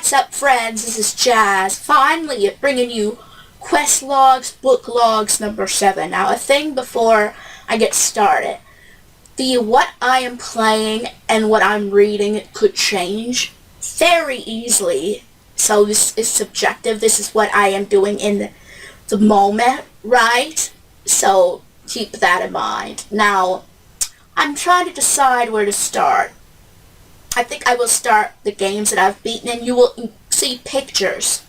What's up, friends? This is Jazz, finally bringing you Quest Logs, Book Logs number 7. Now, a thing before I get started. What I am playing and what I'm reading could change very easily. So this is subjective. This is what I am doing in the moment, right? So keep that in mind. Now, I'm trying to decide where to start. I think I will start the games that I've beaten, and you will see pictures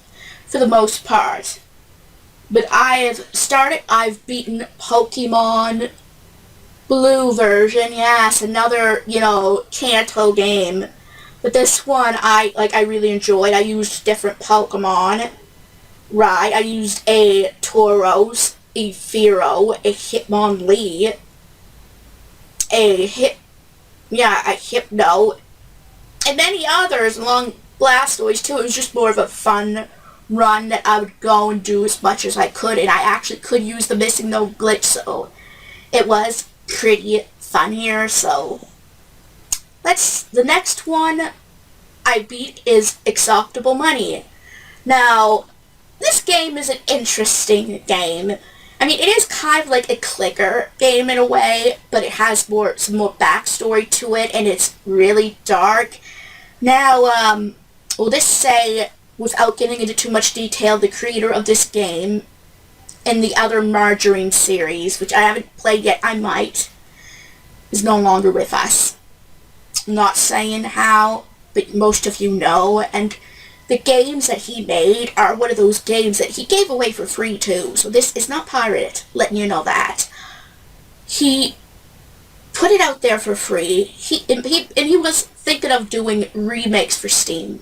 for the most part. But I've beaten Pokemon Blue version, yes, another, Kanto game. But this one I really enjoyed. I used different Pokemon, right? I used a Tauros, a Fearow, a Hitmonlee, a Hypno, and many others along Blastoise too. It was just more of a fun run that I would go and do as much as I could, and I actually could use the missing no glitch, so it was pretty fun here. So the next one I beat is Acceptable Money. Now, this game is an interesting game. I mean, it is kind of like a clicker game in a way, but it has some more backstory to it, and it's really dark. Now, will this say, without getting into too much detail, the creator of this game and the other Margarine series, which I haven't played yet, I might, is no longer with us. I'm not saying how, but most of you know, and the games that he made are one of those games that he gave away for free too, so this is not pirated, letting you know that. He put it out there for free, and he was thinking of doing remakes for Steam,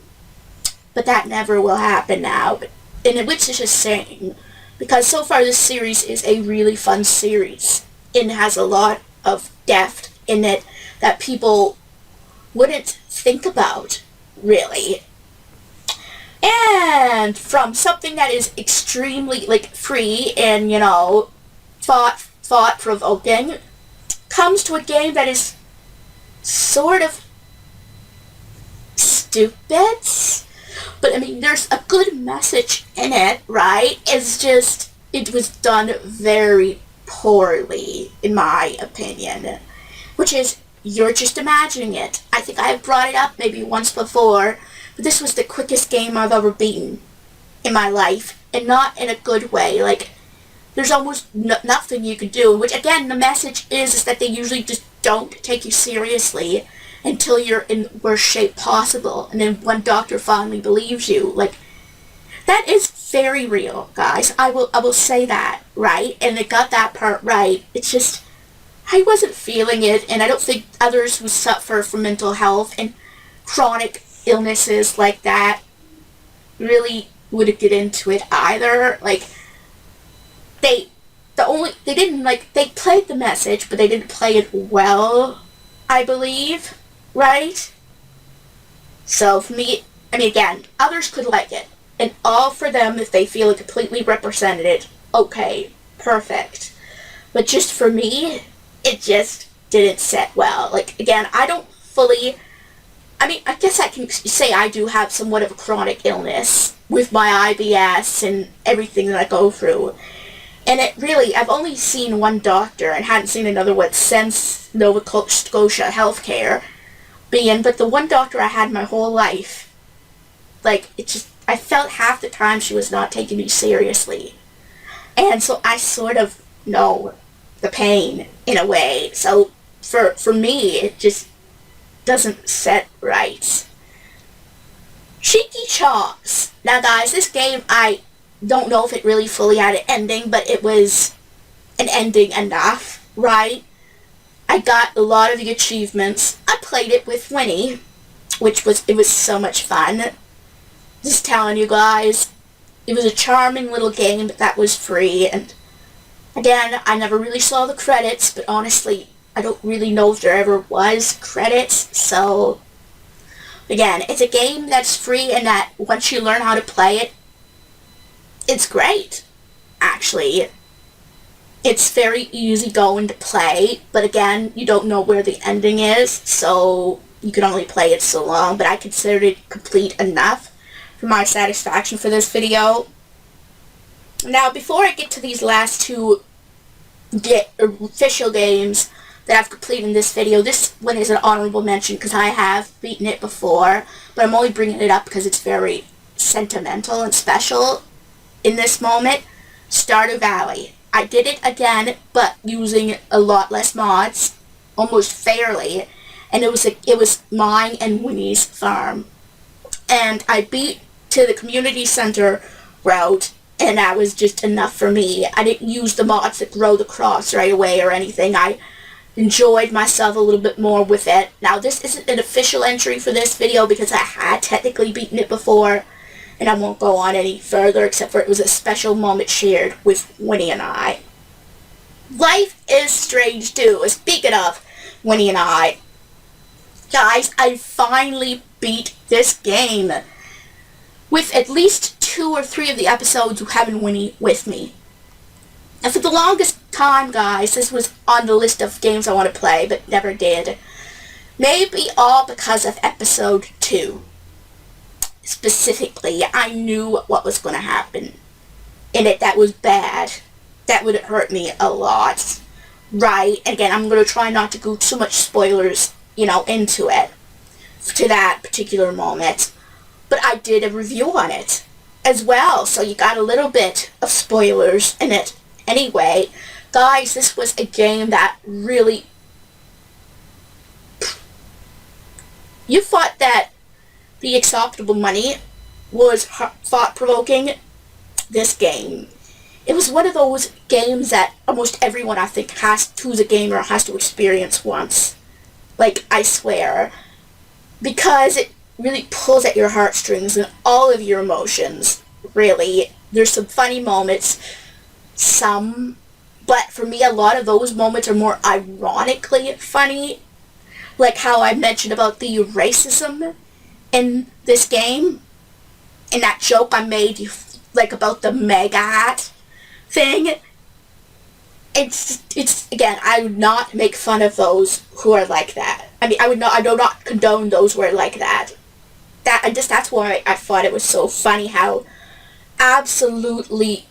but that never will happen now, which is just saying, because so far this series is a really fun series, and has a lot of depth in it that people wouldn't think about, really. And from something that is extremely, free and, thought-provoking, comes to a game that is sort of stupid, but I mean, there's a good message in it, right? It's just, it was done very poorly, in my opinion, which is, you're just imagining it. I think I have brought it up maybe once before, but this was the quickest game I've ever beaten in my life, and not in a good way. There's almost nothing you could do, which again, the message is that they usually just don't take you seriously until you're in the worst shape possible, and then one doctor finally believes you. That is very real, guys. I will say that, right? And they got that part right. It's just, I wasn't feeling it, and I don't think others who suffer from mental health and chronic illnesses like that really would get into it either. They played the message, but they didn't play it well, I believe, right? So for me, I mean, again, others could like it, and all for them if they feel it completely represented it. Okay, perfect. But just for me, it just didn't set well. Again, I don't fully, I mean, I guess I can say I do have somewhat of a chronic illness with my IBS and everything that I go through. And it really, I've only seen one doctor and hadn't seen another one since Nova Scotia Healthcare but the one doctor I had my whole life, I felt half the time she was not taking me seriously. And so I sort of know the pain in a way. So for me, it just doesn't set right. Cheeky Chomps. Now guys, this game, I don't know if it really fully had an ending, but it was an ending enough, right? I got a lot of the achievements. I played it with Winnie, it was so much fun. Just telling you guys, it was a charming little game that was free, and again, I never really saw the credits, but honestly, I don't really know if there ever was credits, so again, it's a game that's free, and that once you learn how to play it, it's great, actually. It's very easy going to play, but again, you don't know where the ending is, so you can only play it so long, but I considered it complete enough for my satisfaction for this video. Now, before I get to these last two official games that I've completed in this video, this one is an honorable mention because I have beaten it before, but I'm only bringing it up because it's very sentimental and special in this moment. Stardew Valley. I did it again, but using a lot less mods, almost fairly, and it was mine and Winnie's farm. And I beat to the community center route, and that was just enough for me. I didn't use the mods that grow the crops right away or anything. I enjoyed myself a little bit more with it. Now, this isn't an official entry for this video because I had technically beaten it before, and I won't go on any further except for it was a special moment shared with Winnie and I. Life is Strange too. Speaking of Winnie and I, guys, I finally beat this game with at least 2 or 3 of the episodes having Winnie with me. And for the longest time, guys, this was on the list of games I want to play, but never did. Maybe all because of episode 2. Specifically, I knew what was going to happen in it that was bad. That would hurt me a lot. Right? And again, I'm going to try not to go too much spoilers, into it. To that particular moment. But I did a review on it as well, so you got a little bit of spoilers in it. Anyway, guys, this was a game that really... You thought that the acceptable money was thought-provoking? This game. It was one of those games that almost everyone, I think, who's a gamer has to experience once. Like, I swear. Because it really pulls at your heartstrings and all of your emotions. Really. There's some funny moments. But for me, a lot of those moments are more ironically funny. Like how I mentioned about the racism in this game. And that joke I made, about the mega hat thing. It's again, I would not make fun of those who are like that. I do not condone those who are like that. That's why I thought it was so funny how absolutely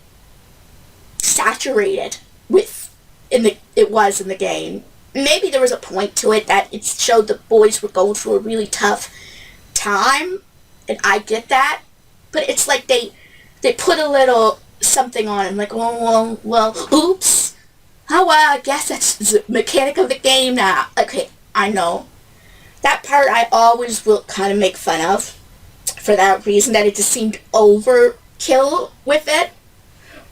saturated it was in the game. Maybe there was a point to it that it showed the boys were going through a really tough time, and I get that, but it's like they put a little something on him, like, well, oops. Oh, well, I guess that's the mechanic of the game now. Okay, I know. That part I always will kind of make fun of for that reason, that it just seemed overkill with it.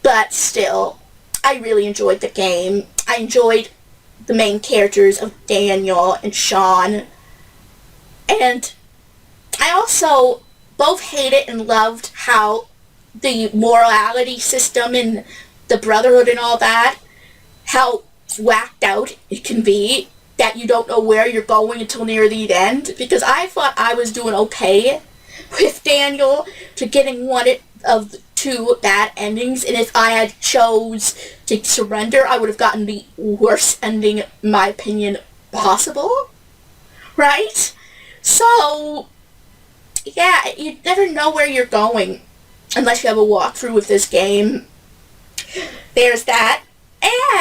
But still, I really enjoyed the game. I enjoyed the main characters of Daniel and Sean. And I also both hated and loved how the morality system and the brotherhood and all that, how whacked out it can be, that you don't know where you're going until near the end, because I thought I was doing okay with Daniel to getting one of the 2 bad endings, and if I had chose to surrender, I would have gotten the worst ending, in my opinion, possible, right? So, yeah, you never know where you're going unless you have a walkthrough with this game. There's that.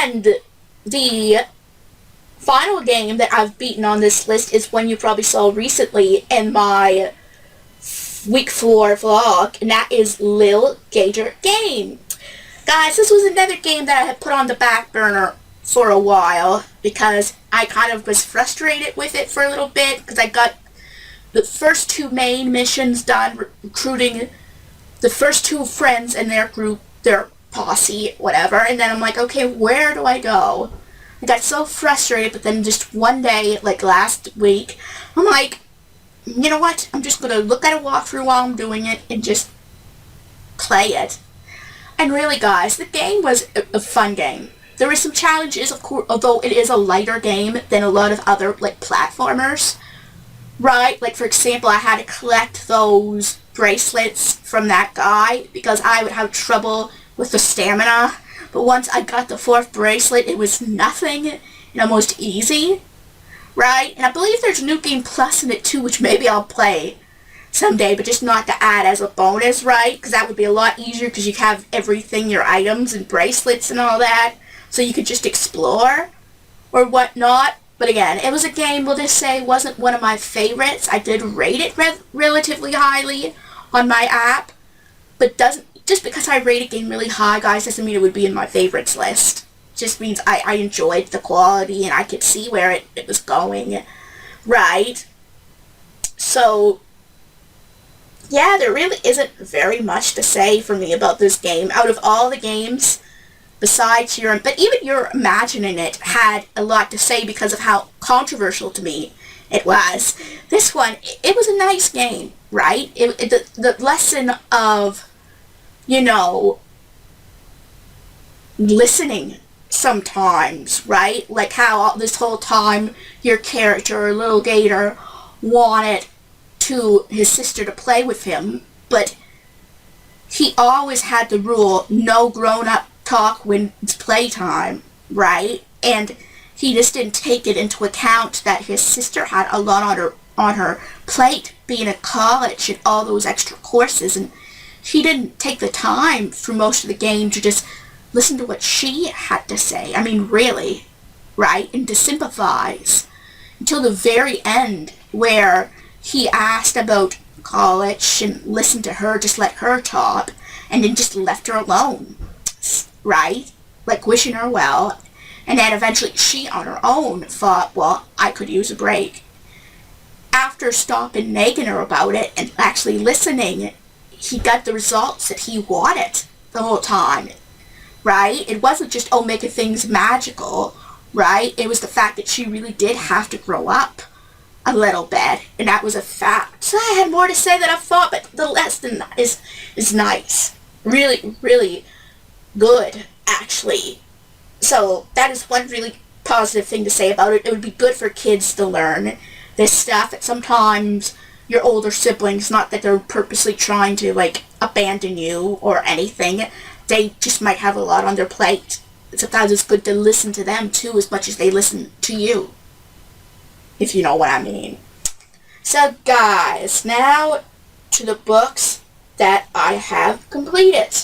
And the final game that I've beaten on this list is one you probably saw recently in my week 4 vlog, and that is Lil Gator Game. Guys, this was another game that I had put on the back burner for a while because I kind of was frustrated with it for a little bit because I got the first 2 main missions done, recruiting the first 2 friends in their group, their posse, whatever, and then I'm like, okay, where do I go? I got so frustrated, but then just one day, like last week, I'm like, you know what, I'm just going to look at a walkthrough while I'm doing it and just play it. And really, guys, the game was a fun game. There were some challenges, of course, although it is a lighter game than a lot of other, platformers, right? Like, for example, I had to collect those bracelets from that guy because I would have trouble with the stamina, but once I got the 4th bracelet, it was nothing and almost easy, right? And I believe there's New Game Plus in it too, which maybe I'll play someday, but just not to add as a bonus, right? Because that would be a lot easier because you have everything, your items and bracelets and all that, so you could just explore or whatnot. But again, it was a game, we'll just say, wasn't one of my favorites. I did rate it relatively highly on my app, but just because I rate a game really high, guys, doesn't mean it would be in my favorites list. It just means I enjoyed the quality and I could see where it was going, right? So, yeah, there really isn't very much to say for me about this game. Out of all the games, besides but even your Imagining It had a lot to say because of how controversial to me it was. This one, it was a nice game, right? The lesson of, listening sometimes, right? Like how this whole time your character, Little Gator, wanted his sister to play with him, but he always had the rule, no grown-up talk when it's playtime, right? And he just didn't take it into account that his sister had a lot on her plate, being at college and all those extra courses, and he didn't take the time through most of the game to just listen to what she had to say. I mean, really, right? And to sympathize until the very end, where he asked about college and listened to her, just let her talk, and then just left her alone, right? Like wishing her well. And then eventually she on her own thought, well, I could use a break. After stopping nagging her about it and actually listening, he got the results that he wanted the whole time, right? It wasn't just, making things magical, right? It was the fact that she really did have to grow up a little bit, and that was a fact. So I had more to say than I thought, but the lesson is nice. Really, really good, actually. So that is one really positive thing to say about it. It would be good for kids to learn this stuff. That sometimes your older siblings, not that they're purposely trying to, abandon you or anything, they just might have a lot on their plate. Sometimes it's good to listen to them, too, as much as they listen to you, if you know what I mean. So, guys, now to the books that I have completed,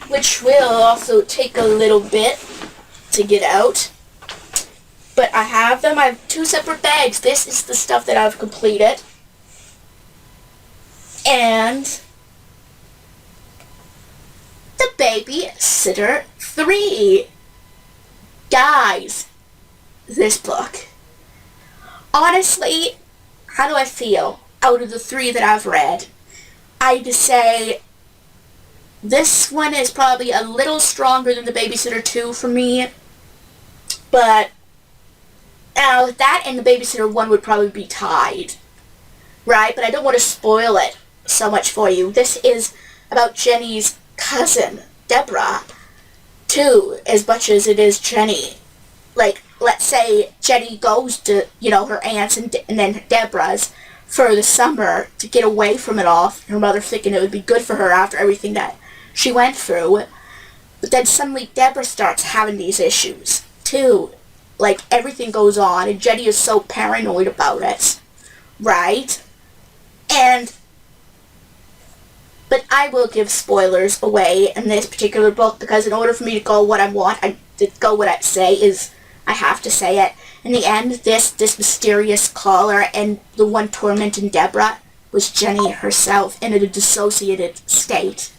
which will also take a little bit to get out. But I have them. I have two separate bags. This is the stuff that I've completed. And The Babysitter 3. Guys, this book. Honestly, how do I feel out of the 3 that I've read? I'd say this one is probably a little stronger than The Babysitter 2 for me. But now that and The Babysitter 1 would probably be tied, right? But I don't want to spoil it so much for you. This is about Jenny's cousin, Deborah, too, as much as it is Jenny. Let's say Jenny goes to, her aunt's and then Deborah's for the summer to get away from it all. Her mother thinking it would be good for her after everything that she went through. But then suddenly Deborah starts having these issues, too. Everything goes on, and Jenny is so paranoid about it, right? But I will give spoilers away in this particular book, because in order for me to go what I say is, I have to say it. In the end, this mysterious caller and the one tormenting Deborah was Jenny herself in a dissociated state.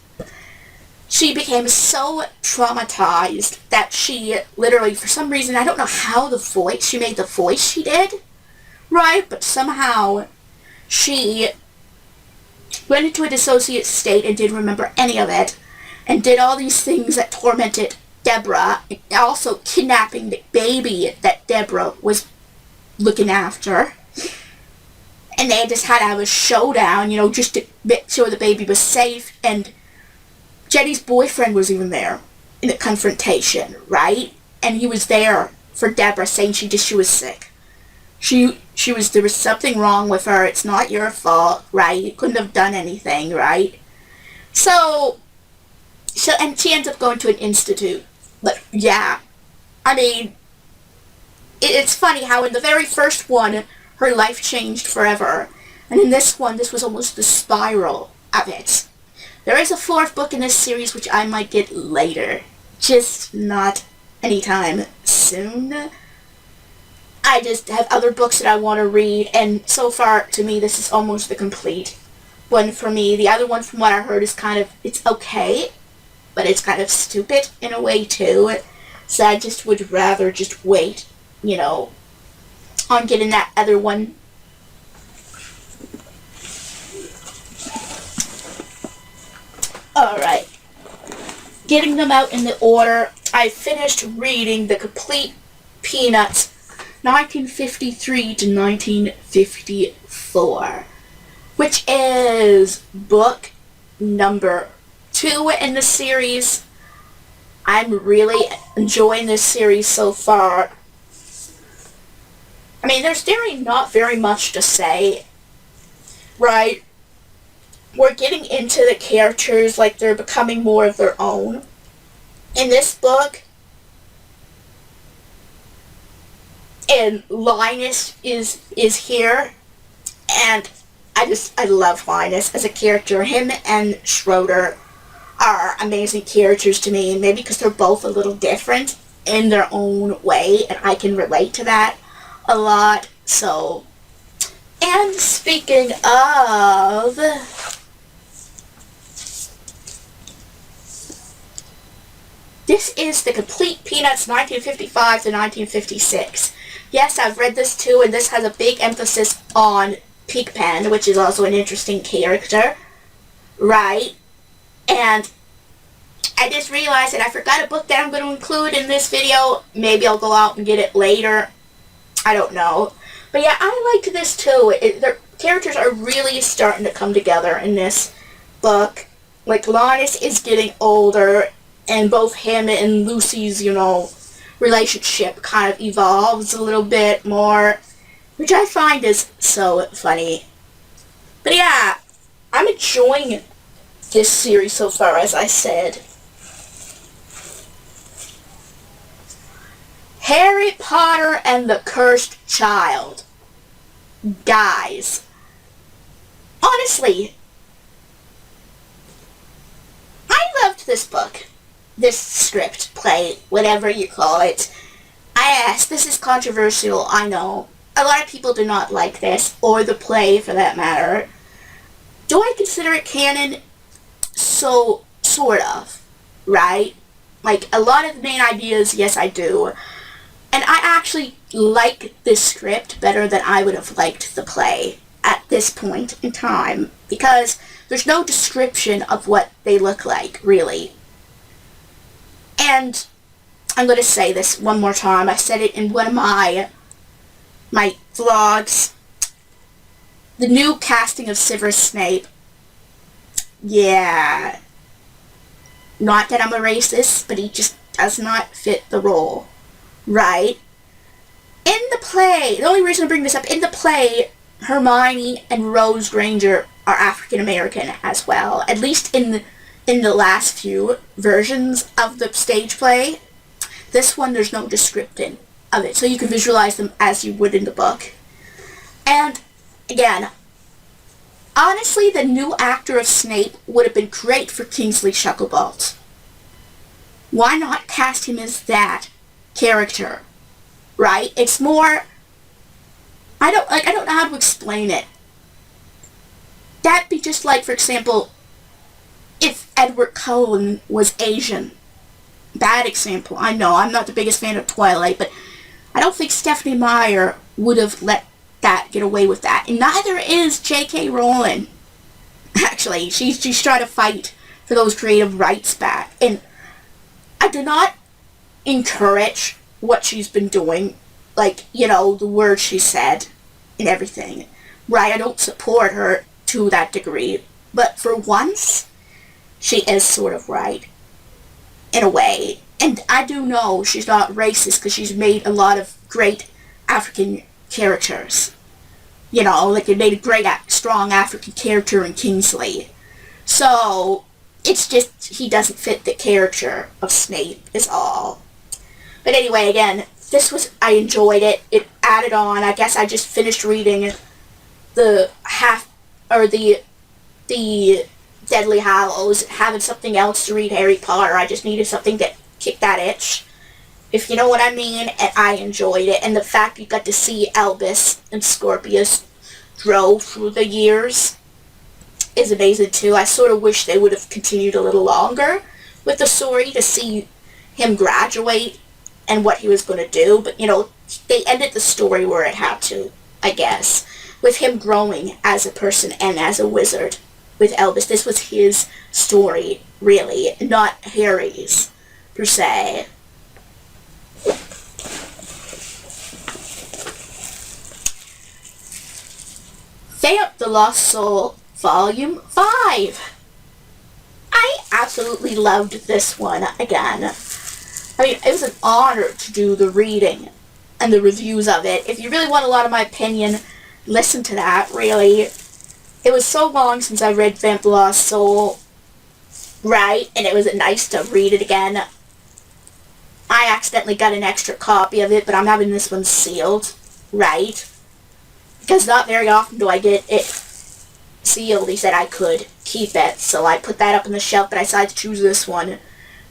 She became so traumatized that she literally, for some reason, I don't know how she made the voice she did, right? But somehow she went into a dissociated state and didn't remember any of it, and did all these things that tormented Deborah, also kidnapping the baby that Deborah was looking after. And they just had to have a showdown, just to make sure the baby was safe. And Jenny's boyfriend was even there in the confrontation, right? And he was there for Deborah, saying she was sick. There was something wrong with her. It's not your fault, right? You couldn't have done anything, right? And she ends up going to an institute. But yeah, I mean, it's funny how in the very first one, her life changed forever. And in this one, this was almost the spiral of it. There is a fourth book in this series which I might get later. Just not anytime soon. I just have other books that I want to read, and so far, to me, this is almost the complete one for me. The other one, from what I heard, is it's okay, but it's kind of stupid in a way, too. So I just would rather just wait, on getting that other one. Alright. Getting them out in the order, I finished reading the complete Peanuts 1953 to 1954, which is book number 2 in the series. I'm really enjoying this series so far. I mean, there's really not very much to say, right? We're getting into the characters, like they're becoming more of their own. In this book, and Linus is here, and I love Linus as a character. Him and Schroeder are amazing characters to me, maybe because they're both a little different in their own way, and I can relate to that a lot. So, and speaking of, this is the complete Peanuts 1955 to 1956. Yes, I've read this too, and this has a big emphasis on Pigpen, which is also an interesting character, right? And I just realized that I forgot a book that I'm going to include in this video. Maybe I'll go out and get it later. I don't know. But yeah, I liked this too. Their characters are really starting to come together in this book. Like, Linus is getting older, and both him and Lucy's, relationship kind of evolves a little bit more, which I find is so funny. But yeah, I'm enjoying this series so far, as I said. Harry Potter and the Cursed Child. Guys, honestly, I loved this book. This script, play, whatever you call it. This is controversial, I know. A lot of people do not like this, or the play for that matter. Do I consider it canon? So, sort of, right? Like, a lot of the main ideas, yes I do. And I actually like this script better than I would have liked the play at this point in time, because there's no description of what they look like, really. And I'm going to say this one more time. I said it in one of my vlogs. The new casting of Severus Snape. Yeah. Not that I'm a racist, but he just does not fit the role. Right? In the play, the only reason I bring this up, in the play, Hermione and Rose Granger are African American as well. At least in the last few versions of the stage play. This one, there's no description of it, so you can visualize them as you would in the book. And, again, honestly, the new actor of Snape would have been great for Kingsley Shacklebolt. Why not cast him as that character? Right? It's more, I don't know how to explain it. That'd be just like, for example, if Edward Cullen was Asian. Bad example, I know, I'm not the biggest fan of Twilight, but I don't think Stephenie Meyer would have let that get away with that. And neither is J.K. Rowling. Actually, she's trying to fight for those creative rights back. And I do not encourage what she's been doing. Like, the words she said and everything. Right, I don't support her to that degree. But for once, she is sort of right. In a way. And I do know she's not racist because she's made a lot of great African characters. Like they made a great, strong African character in Kingsley. So, it's just, he doesn't fit the character of Snape is all. But anyway, again, I enjoyed it. It added on. I guess I just finished reading the the Deadly Hallows, having something else to read Harry Potter. I just needed something to kick that itch, if you know what I mean, and I enjoyed it. And the fact you got to see Albus and Scorpius grow through the years is amazing too. I sort of wish they would have continued a little longer with the story to see him graduate and what he was going to do, but they ended the story where it had to, I guess, with him growing as a person and as a wizard. With Albus, this was his story, really, not Harry's, per se. Vamp the Lost Soul, Volume 5. I absolutely loved this one again. I mean, it was an honor to do the reading and the reviews of it. If you really want a lot of my opinion, listen to that, really. It was so long since I read Vamp the Lost Soul, right? And it was nice to read it again. I accidentally got an extra copy of it, but I'm having this one sealed, right? Because not very often do I get it sealed. He said I could keep it, so I put that up on the shelf, but I decided to choose this one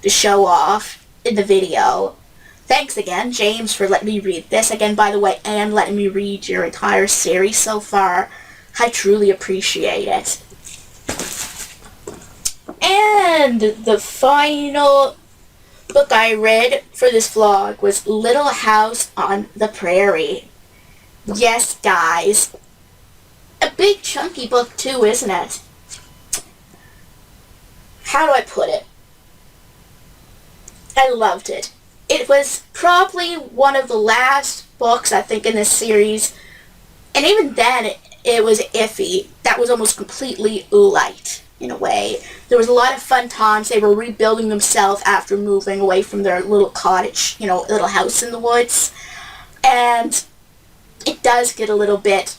to show off in the video. Thanks again, James, for letting me read this again, by the way, and letting me read your entire series so far. I truly appreciate it. And the final book I read for this vlog was Little House on the Prairie. Yes, guys. A big chunky book too, isn't it? How do I put it? I loved it. It was probably one of the last books, I think, in this series. And even then, it was iffy. That was almost completely light, in a way. There was a lot of fun times. They were rebuilding themselves after moving away from their little cottage, little house in the woods. And it does get a little bit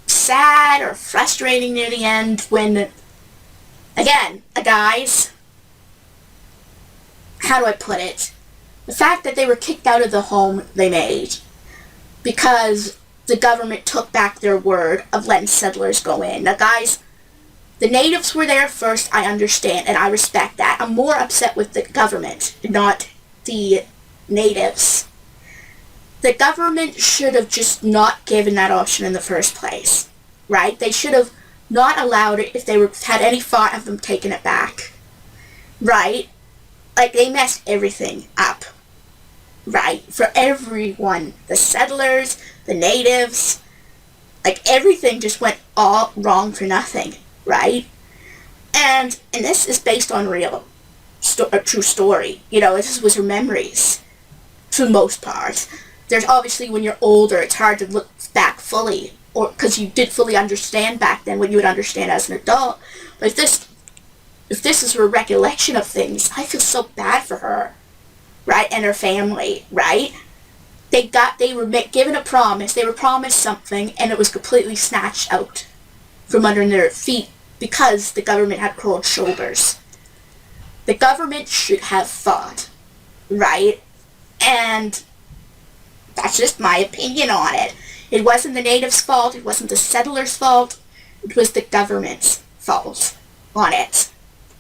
sad or frustrating near the end when, again, guys, how do I put it? The fact that they were kicked out of the home they made because the government took back their word of letting settlers go in. Now, guys, the natives were there first, I understand, and I respect that. I'm more upset with the government, not the natives. The government should have just not given that option in the first place, right? They should have not allowed it if they had any thought of them taking it back, right? Like, they messed everything up, right? For everyone. The settlers, the natives, like, everything just went all wrong for nothing, right? And this is based on a true story. This was her memories, for the most part. There's obviously, when you're older, it's hard to look back fully, or because you did fully understand back then what you would understand as an adult. But if this is her recollection of things, I feel so bad for her, right, and her family, right? They were given a promise, they were promised something, and it was completely snatched out from under their feet because the government had cold shoulders. The government should have thought, right? And that's just my opinion on it. It wasn't the natives' fault, it wasn't the settlers' fault, it was the government's fault on it.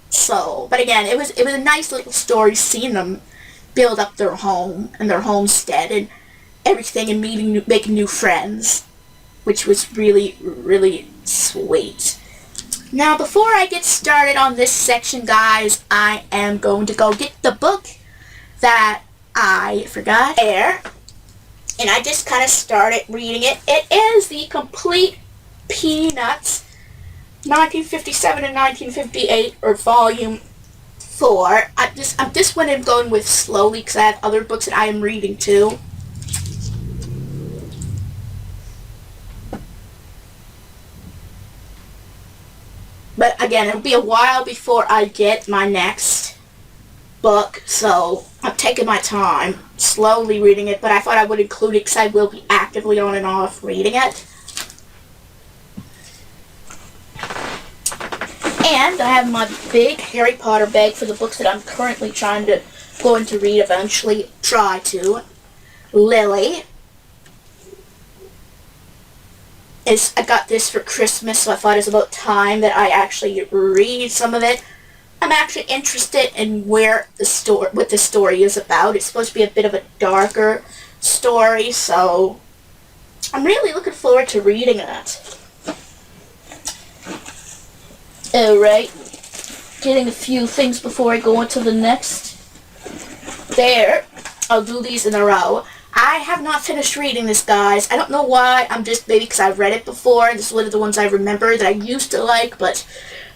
So, but again, it was a nice little story seeing them build up their home and their homestead and everything, and making new friends, which was really, really sweet. Now, before I get started on this section, guys, I am going to go get the book that I forgot there, and I just kind of started reading it. It is The Complete Peanuts, 1957 and 1958, or Volume 4. This one I'm going with slowly because I have other books that I am reading too. But again, it'll be a while before I get my next book, so I'm taking my time, slowly reading it, but I thought I would include it because I will be actively on and off reading it. And I have my big Harry Potter bag for the books that I'm currently going to read eventually. Try to. Lily. I got this for Christmas, so I thought it was about time that I actually read some of it. I'm actually interested in what the story is about. It's supposed to be a bit of a darker story, so I'm really looking forward to reading it. Alright, getting a few things before I go into the next. There, I'll do these in a row. I have not finished reading this, guys. I don't know why. I'm just, maybe because I've read it before. This is one of the ones I remember that I used to like, but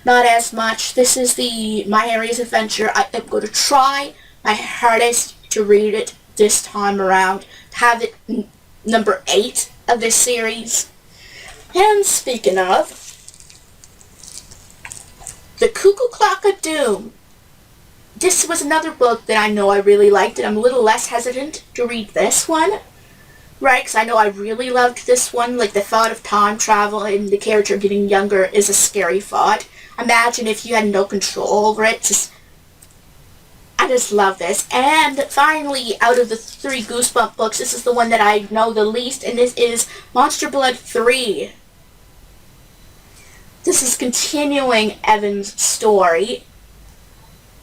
not as much. This is the My Harry's Adventure. I am going to try my hardest to read it this time around. Have it number 8 of this series. And speaking of, The Cuckoo Clock of Doom. This was another book that I know I really liked, and I'm a little less hesitant to read this one, right? Because I know I really loved this one. Like, the thought of time travel and the character getting younger is a scary thought. Imagine if you had no control over it. I just love this. And finally, out of the 3 Goosebump books, this is the one that I know the least, and this is Monster Blood 3. This is continuing Evan's story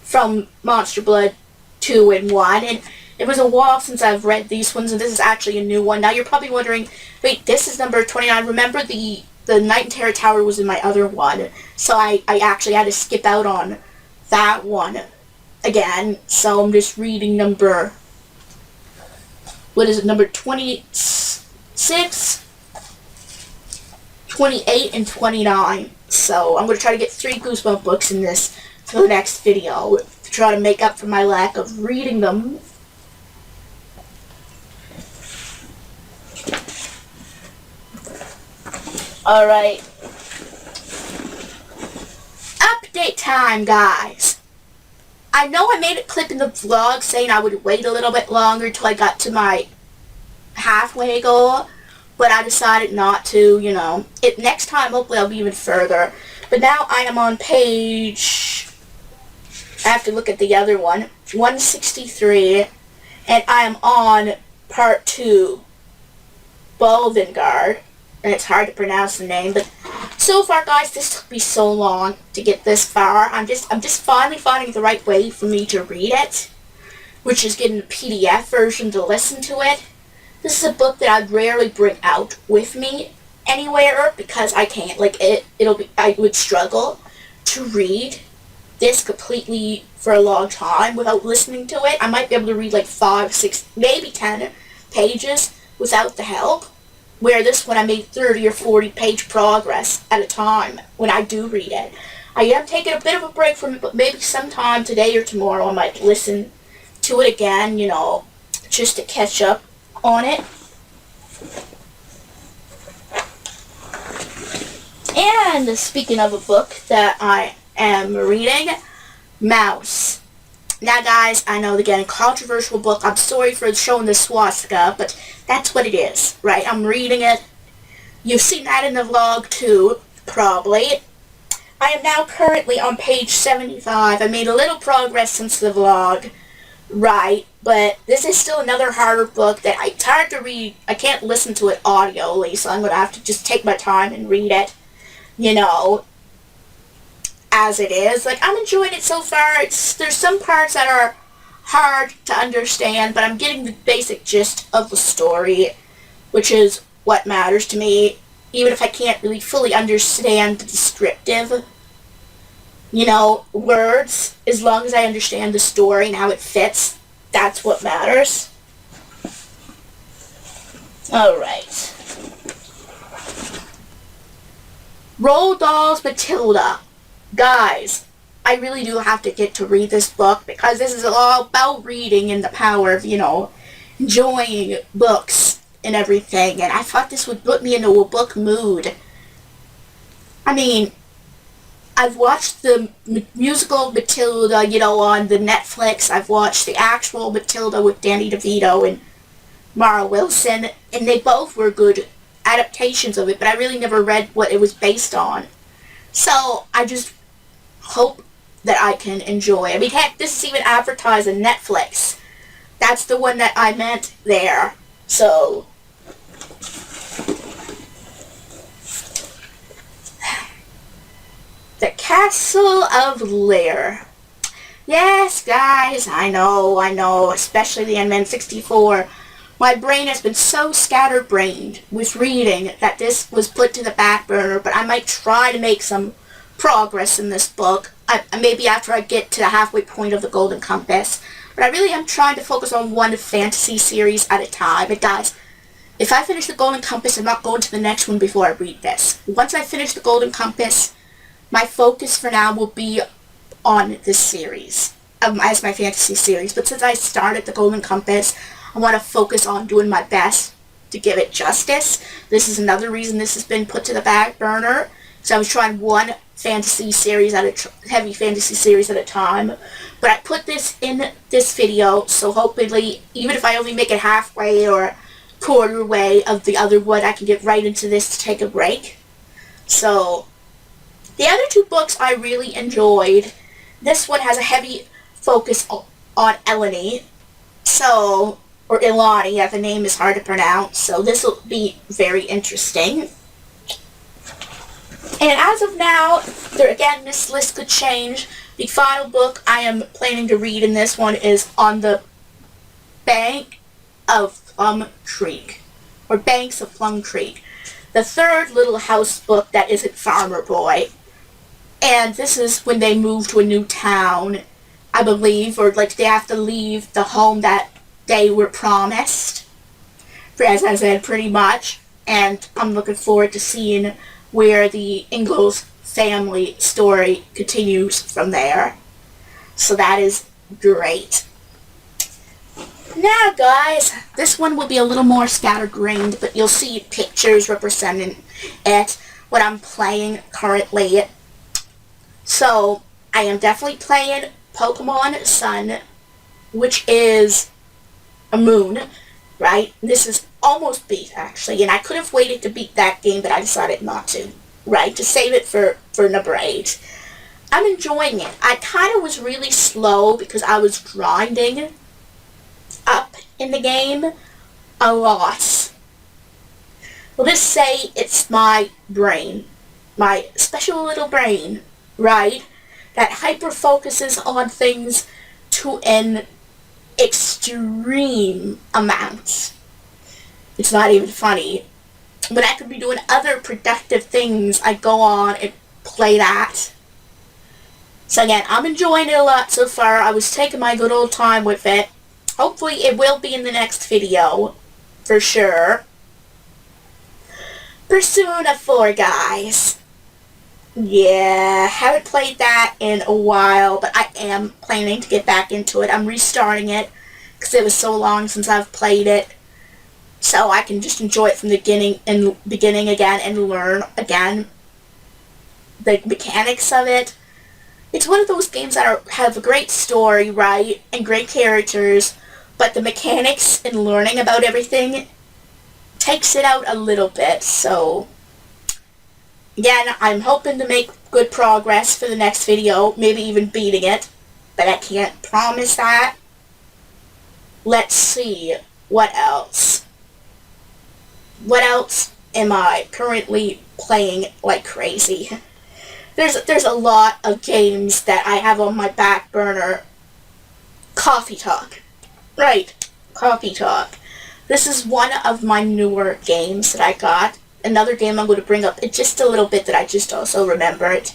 from Monster Blood 2 and 1, and it was a while since I've read these ones, and this is actually a new one. Now you're probably wondering, wait, this is number 29. Remember the Night in Terror Tower was in my other one, so I actually had to skip out on that one again, so I'm just reading number, what is it, number 26, 28, and 29. So I'm going to try to get 3 Goosebump books in this for the next video to try to make up for my lack of reading them. Alright. Update time, guys. I know I made a clip in the vlog saying I would wait a little bit longer till I got to my halfway goal, but I decided not to, you know. Next time, hopefully I'll be even further. But now I am on page, I have to look at the other one, 163, and I am on part 2, Bolvengard, and it's hard to pronounce the name, but so far, guys, this took me so long to get this far. I'm just finally finding the right way for me to read it, which is getting a PDF version to listen to it. This is a book that I'd rarely bring out with me anywhere because I can't, like, I would struggle to read this completely for a long time without listening to it. I might be able to read like 5, 6, maybe 10 pages without the help, where this one I made 30 or 40 page progress at a time when I do read it. I am taking a bit of a break from it, but maybe sometime today or tomorrow I might listen to it again, you know, just to catch up on it. And speaking of a book that I am reading, Mouse. Now, guys, I know, again, a controversial book. I'm sorry for showing the swastika, but that's what it is, right? I'm reading it. You've seen that in the vlog, too, probably. I am now currently on page 75. I made a little progress since the vlog, right? But this is still another harder book that it's hard to read. I can't listen to it audioly, so I'm going to have to just take my time and read it, you know, as it is. Like, I'm enjoying it so far. There's some parts that are hard to understand, but I'm getting the basic gist of the story, which is what matters to me, even if I can't really fully understand the descriptive, you know, words. As long as I understand the story and how it fits, that's what matters. Alright. Roald Dahl's Matilda. Guys, I really do have to get to read this book because this is all about reading and the power of, you know, enjoying books and everything. And I thought this would put me into a book mood. I mean, I've watched the musical Matilda, you know, on the Netflix. I've watched the actual Matilda with Danny DeVito and Mara Wilson, and they both were good adaptations of it, but I really never read what it was based on. So I just hope that I can enjoy. I mean, heck, this is even advertised on Netflix. That's the one that I meant there. So, Castle of Lear. Yes, guys, I know, especially the N64. My brain has been so scatterbrained with reading that this was put to the back burner, but I might try to make some progress in this book. Maybe after I get to the halfway point of the Golden Compass. But I really am trying to focus on one fantasy series at a time. And guys, if I finish the Golden Compass, I'm not going to the next one before I read this. Once I finish the Golden Compass, my focus for now will be on this series as my fantasy series. But since I started the Golden Compass, I want to focus on doing my best to give it justice. This is another reason this has been put to the back burner. So I was trying one fantasy series heavy fantasy series at a time. But I put this in this video, so hopefully, even if I only make it halfway or quarter way of the other one, I can get right into this to take a break. So the other two books I really enjoyed. This one has a heavy focus on Eleni, or Ilani, yeah, the name is hard to pronounce, so this will be very interesting. And as of now, again, this list could change. The final book I am planning to read in this one is On the Bank of Plum Creek, or Banks of Plum Creek. The third Little House book that isn't Farmer Boy. And this is when they move to a new town, I believe, or like they have to leave the home that they were promised, as I said, pretty much. And I'm looking forward to seeing where the Ingalls family story continues from there. So that is great. Now, guys, this one will be a little more scatterbrained, but you'll see pictures representing it, what I'm playing currently. So, I am definitely playing Pokemon Sun, which is a moon, right? This is almost beat, actually, and I could have waited to beat that game, but I decided not to, right? To save it for number 8. I'm enjoying it. I kind of was really slow because I was grinding up in the game a lot. Well, let's say it's my brain, my special little brain, right? That hyper-focuses on things to an extreme amount. It's not even funny. When I could be doing other productive things, I go on and play that. So again, I'm enjoying it a lot so far. I was taking my good old time with it. Hopefully it will be in the next video, for sure. Persona 4, guys. Yeah, haven't played that in a while, but I am planning to get back into it. I'm restarting it because it was so long since I've played it, so I can just enjoy it from the beginning again and learn again the mechanics of it. It's one of those games that have a great story, right, and great characters, but the mechanics and learning about everything takes it out a little bit, so again, I'm hoping to make good progress for the next video, maybe even beating it, but I can't promise that. Let's see, what else? What else am I currently playing like crazy? There's a lot of games that I have on my back burner. Coffee Talk. Right, Coffee Talk. This is one of my newer games that I got. Another game I'm going to bring up in just a little bit that I just also remembered.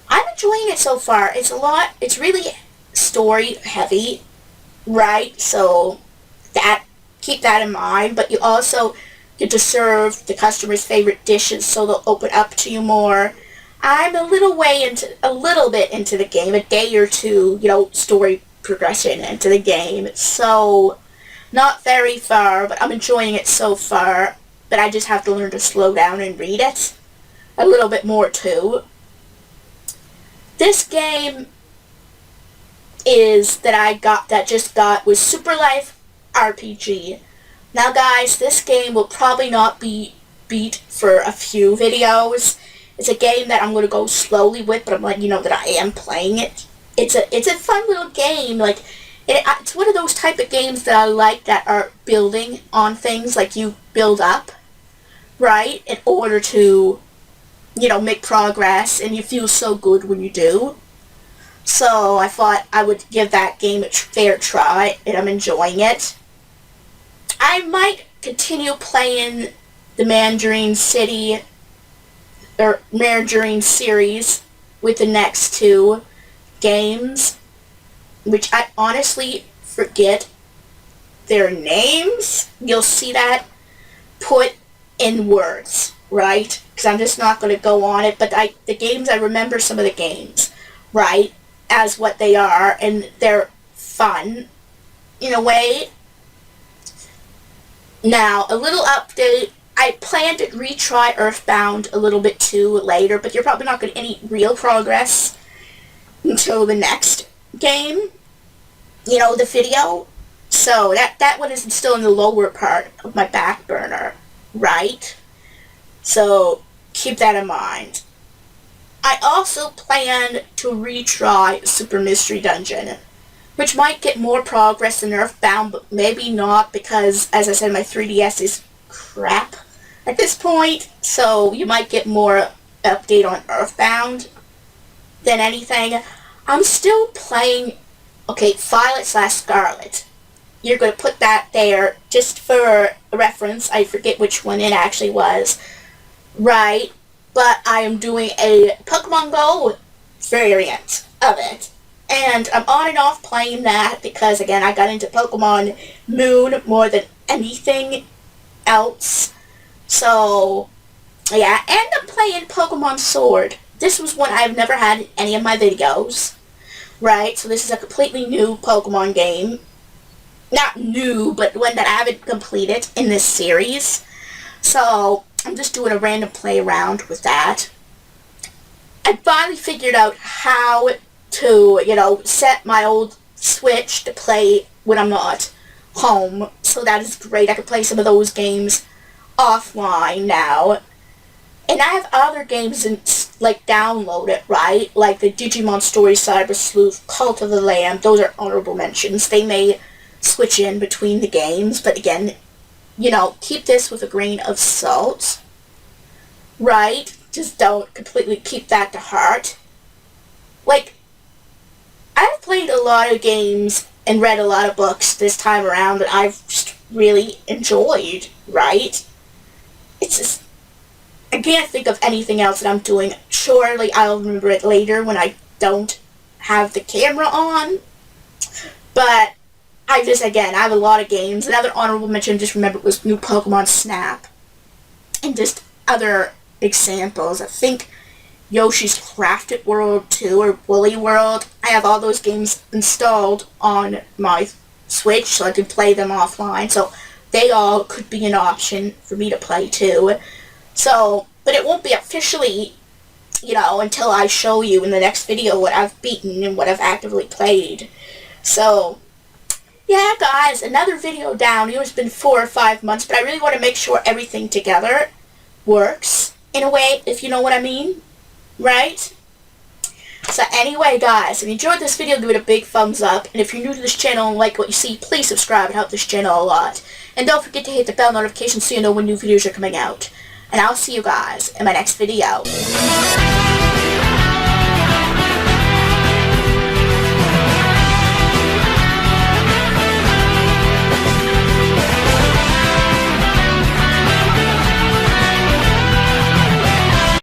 I'm enjoying it so far. It's really story heavy, right? So keep that in mind, but you also get to serve the customer's favorite dishes, so they'll open up to you more. I'm a little bit into the game, a day or two, story progression into the game. So not very far, but I'm enjoying it so far. But I just have to learn to slow down and read it a little bit more too. This game that just got was Super Life RPG. Now guys, this game will probably not be beat for a few videos. It's a game that I'm going to go slowly with, but I'm letting you know that I am playing it. It's a fun little game. Like it's one of those type of games that I like that are building on things, like you build up, right, in order to, make progress, and you feel so good when you do. So I thought I would give that game a fair try, and I'm enjoying it. I might continue playing the Mandarin City, or Mandarin series with the next two games, which I honestly forget their names. You'll see that put in words, right? Because I'm just not going to go on it, but the games, I remember some of the games, right, as what they are, and they're fun in a way. Now, a little update. I plan to retry Earthbound a little bit too later, but you're probably not going to get any real progress until the next game, the video. So that one is still in the lower part of my back burner, right? So keep that in mind. I also plan to retry Super Mystery Dungeon, which might get more progress than Earthbound, but maybe not, because, as I said, my 3DS is crap at this point, so you might get more update on Earthbound than anything. I'm still playing, Violet/Scarlet. You're going to put that there just for reference. I forget which one it actually was, right? But I am doing a Pokemon Go variant of it. And I'm on and off playing that because, again, I got into Pokemon Moon more than anything else. So, yeah, and I'm playing Pokemon Sword. This was one I've never had in any of my videos, right? So this is a completely new Pokemon game. Not new, but one that I haven't completed in this series. So, I'm just doing a random play around with that. I finally figured out how to, set my old Switch to play when I'm not home. So that is great. I can play some of those games offline now. And I have other games downloaded, right? Like the Digimon Story, Cyber Sleuth, Cult of the Lamb. Those are honorable mentions. They may switch in between the games, but again, keep this with a grain of salt, right? Just don't completely keep that to heart. I've played a lot of games and read a lot of books this time around that I've just really enjoyed, right? It's just, I can't think of anything else that I'm doing. Surely I'll remember it later when I don't have the camera on. But I have a lot of games. Another honorable mention I just remembered was new Pokemon Snap. And just other examples. I think Yoshi's Crafted World 2 or Woolly World. I have all those games installed on my Switch so I can play them offline. So they all could be an option for me to play too. So, but it won't be officially, until I show you in the next video what I've beaten and what I've actively played. So, yeah, guys, another video down. It's been 4 or 5 months, but I really want to make sure everything together works in a way, if you know what I mean, right? So anyway, guys, if you enjoyed this video, give it a big thumbs up. And if you're new to this channel and like what you see, please subscribe. It helps this channel a lot. And don't forget to hit the bell notification so you know when new videos are coming out. And I'll see you guys in my next video.